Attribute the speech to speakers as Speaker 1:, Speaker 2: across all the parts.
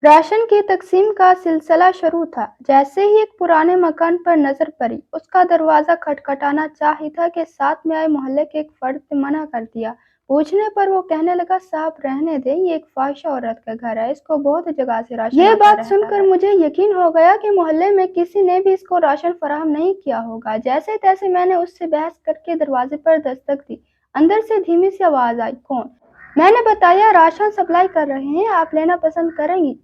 Speaker 1: Ration की तकसीम का सिलसिला शुरू था। जैसे ही एक पुराने मकान पर नजर पड़ी, उसका दरवाजा खटखटाना चाही था कि साथ में आए मोहल्ले के एक फर्द ने मना कर दिया। पूछने पर वो कहने लगा, साहब रहने दें, ये एक फाहिशा औरत का घर है, इसको बहुत जगह से राशन ये बात सुनकर मुझे यकीन हो गया कि मोहल्ले में किसी ने भी इसको राशन फराहम नहीं किया होगा। जैसे तैसे मैंने उससे बहस करके दरवाजे पर दस्तक दी। अंदर से धीमी सी आवाज आई, कौन? मैंने बताया, राशन सप्लाई कर रहे हैं, आप लेना पसंद करेंगी?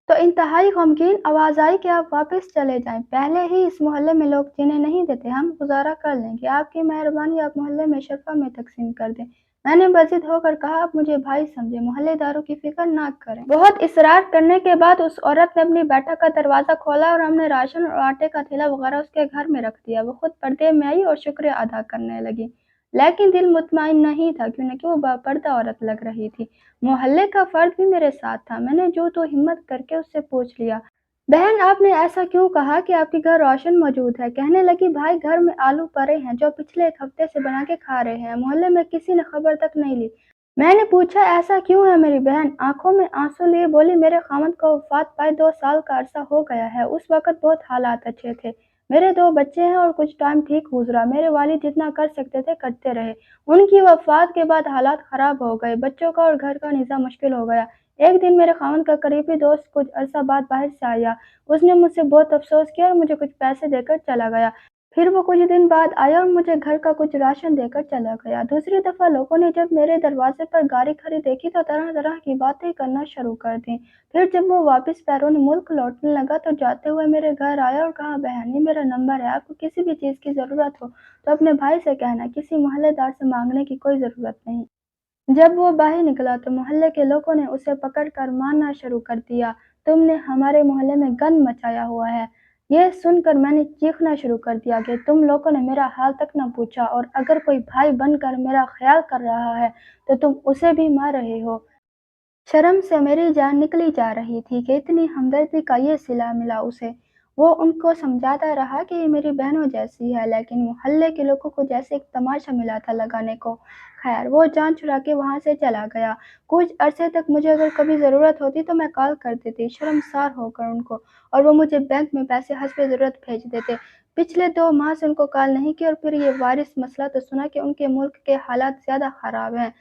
Speaker 1: तो इंतहाई गमगीन आवाज आई कि आप वापस चले जाएं, पहले ही इस मोहल्ले में लोग जीने नहीं देते, हम गुजारा कर लेंगे, आपकी मेहरबानी, आप मोहल्ले में शरफा में तकसीम कर दें। मैंने बजिद होकर कहा, आप मुझे भाई समझे, मोहल्लेदारों की फिक्र ना करें। बहुत इसरार करने के बाद उस औरत ने अपनी बैठक का दरवाजा खोला और हमने राशन और आटे का थैला वगैरह उसके घर में रख दिया। वो खुद पर्दे में आई और शुक्रिया अदा करने लगी, लेकिन दिल मुतमईन नहीं था, क्योंकि वो बापर्दा औरत लग रही थी। मोहल्ले का फर्द भी मेरे साथ था। मैंने जो तो हिम्मत करके उससे पूछ लिया, बहन आपने ऐसा क्यों कहा कि आपके घर राशन मौजूद है? कहने लगी, भाई घर में आलू पड़े हैं जो पिछले एक हफ्ते से बना के खा रहे हैं, मोहल्ले में किसी ने खबर तक नहीं ली। मैंने पूछा, ऐसा क्यों है? मेरी बहन आंखों में आंसू लिए बोली, मेरे खामद को वफात पाए 2 साल का अरसा हो गया है। उस वक्त बहुत हालात अच्छे थे, मेरे 2 बच्चे हैं और कुछ टाइम ठीक गुजरा। मेरे वालिद जितना कर सकते थे करते रहे, उनकी वफात के बाद हालात खराब हो गए, बच्चों का और घर का निज़ाम मुश्किल हो गया। एक दिन मेरे खामद का करीबी दोस्त कुछ अरसा बाद बाहर से आया, उसने मुझसे बहुत अफसोस किया और मुझे कुछ पैसे देकर चला गया। फिर वो कुछ दिन बाद आया और मुझे घर का कुछ राशन देकर चला गया। दूसरी दफा लोगों ने जब मेरे दरवाजे पर गाड़ी खड़ी देखी तो तरह तरह की बातें करना शुरू कर दी। फिर जब वो वापस बैरून मुल्क लौटने लगा तो जाते हुए मेरे घर आया और कहा, बहन ये मेरा नंबर है, आपको किसी भी चीज़ की ज़रूरत हो तो अपने भाई से कहना, किसी मोहल्लेदार से मांगने की कोई ज़रूरत नहीं। जब वो बाहर निकला तो मोहल्ले के लोगों ने उसे पकड़कर मारना शुरू कर दिया, तुमने हमारे मोहल्ले में गंद मचाया हुआ है। ये सुनकर मैंने चीखना शुरू कर दिया कि तुम लोगों ने मेरा हाल तक न पूछा, और अगर कोई भाई बनकर मेरा ख्याल कर रहा है तो तुम उसे भी मार रहे हो। शर्म से मेरी जान निकली जा रही थी कि इतनी हमदर्दी का ये सिला मिला उसे। वो उनको समझाता रहा कि ये मेरी बहनों जैसी है, लेकिन मोहल्ले के लोगों को जैसे एक तमाशा मिला था लगाने को। खैर वो जान छुड़ा के वहाँ से चला गया। कुछ अरसे तक मुझे अगर कभी ज़रूरत होती तो मैं कॉल कर देती शर्मसार होकर उनको, और वो मुझे बैंक में पैसे हस्बे ज़रूरत भेज देते। पिछले 2 माह से उनको कॉल नहीं की और फिर ये वारिस मसला तो सुना कि उनके मुल्क के हालात ज़्यादा ख़राब हैं।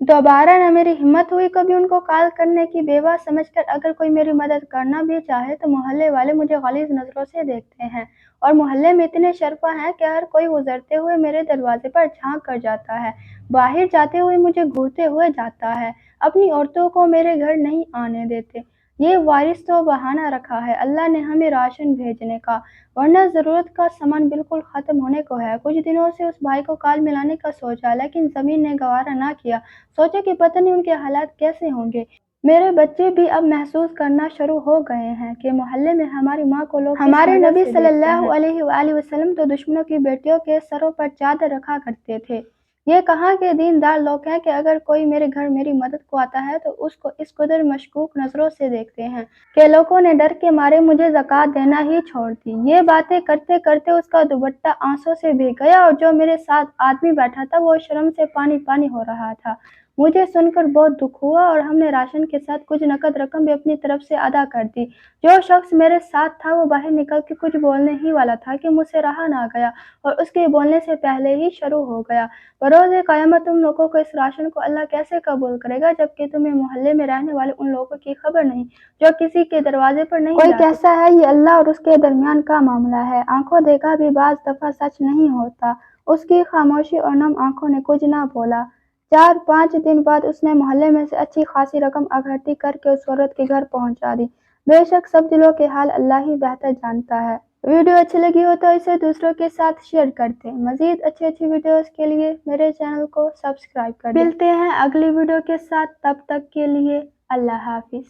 Speaker 1: दोबारा न मेरी हिम्मत हुई कभी उनको कॉल करने की। बेवा समझकर अगर कोई मेरी मदद करना भी चाहे तो मोहल्ले वाले मुझे गलीज़ नज़रों से देखते हैं, और मोहल्ले में इतने शरफा हैं कि हर कोई गुजरते हुए मेरे दरवाजे पर झांक कर जाता है, बाहर जाते हुए मुझे घूरते हुए जाता है, अपनी औरतों को मेरे घर नहीं आने देते। ये वारिस तो बहाना रखा है अल्लाह ने हमें राशन भेजने का, वरना ज़रूरत का सामान बिल्कुल ख़त्म होने को है। कुछ दिनों से उस भाई को कॉल मिलाने का सोचा, लेकिन ज़मीन ने गवारा ना किया। सोचा कि पता नहीं उनके हालात कैसे होंगे। मेरे बच्चे भी अब महसूस करना शुरू हो गए हैं कि मोहल्ले में हमारी माँ को लोग हमारे नबी सल्लल्लाहु अलैहि वसल्लम तो दुश्मनों की बेटियों के सरों पर चादर रखा करते थे। ये कहा कि दीनदार लोग हैं कि अगर कोई मेरे घर मेरी मदद को आता है तो उसको इस कदर मशकूक नज़रों से देखते हैं कि लोगों ने डर के मारे मुझे ज़कात देना ही छोड़ दी। ये बातें करते करते उसका दुपट्टा आंसू से भीग गया और जो मेरे साथ आदमी बैठा था वो शर्म से पानी पानी हो रहा था। मुझे सुनकर बहुत दुख हुआ और हमने राशन के साथ कुछ नकद रकम भी अपनी तरफ से अदा कर दी। जो शख्स मेरे साथ था वो बाहर निकल के कुछ बोलने ही वाला था कि मुझसे रहा ना गया और उसके बोलने से पहले ही शुरू हो गया, बरोज़ क़यामत तुम लोगों को इस राशन को अल्लाह कैसे कबूल करेगा, जबकि तुम्हें मोहल्ले में रहने वाले उन लोगों की खबर नहीं जो किसी के दरवाजे पर नहीं कोई कैसा है, ये अल्लाह और उसके दरमियान का मामला है। आंखों देखा भी बाज़ दफ़ा सच नहीं होता। उसकी खामोशी और नम आंखों ने कुछ ना बोला। 4-5 दिन बाद उसने मोहल्ले में से अच्छी खासी रकम इकट्ठी करके उस औरत के घर पहुंचा दी। बेशक सब दिलों के हाल अल्लाह ही बेहतर जानता है। वीडियो अच्छी लगी हो तो इसे दूसरों के साथ शेयर कर दें। मज़ीद अच्छी वीडियोस के लिए मेरे चैनल को सब्सक्राइब कर दें। मिलते हैं अगली वीडियो के साथ, तब तक के लिए अल्लाह हाफिज़।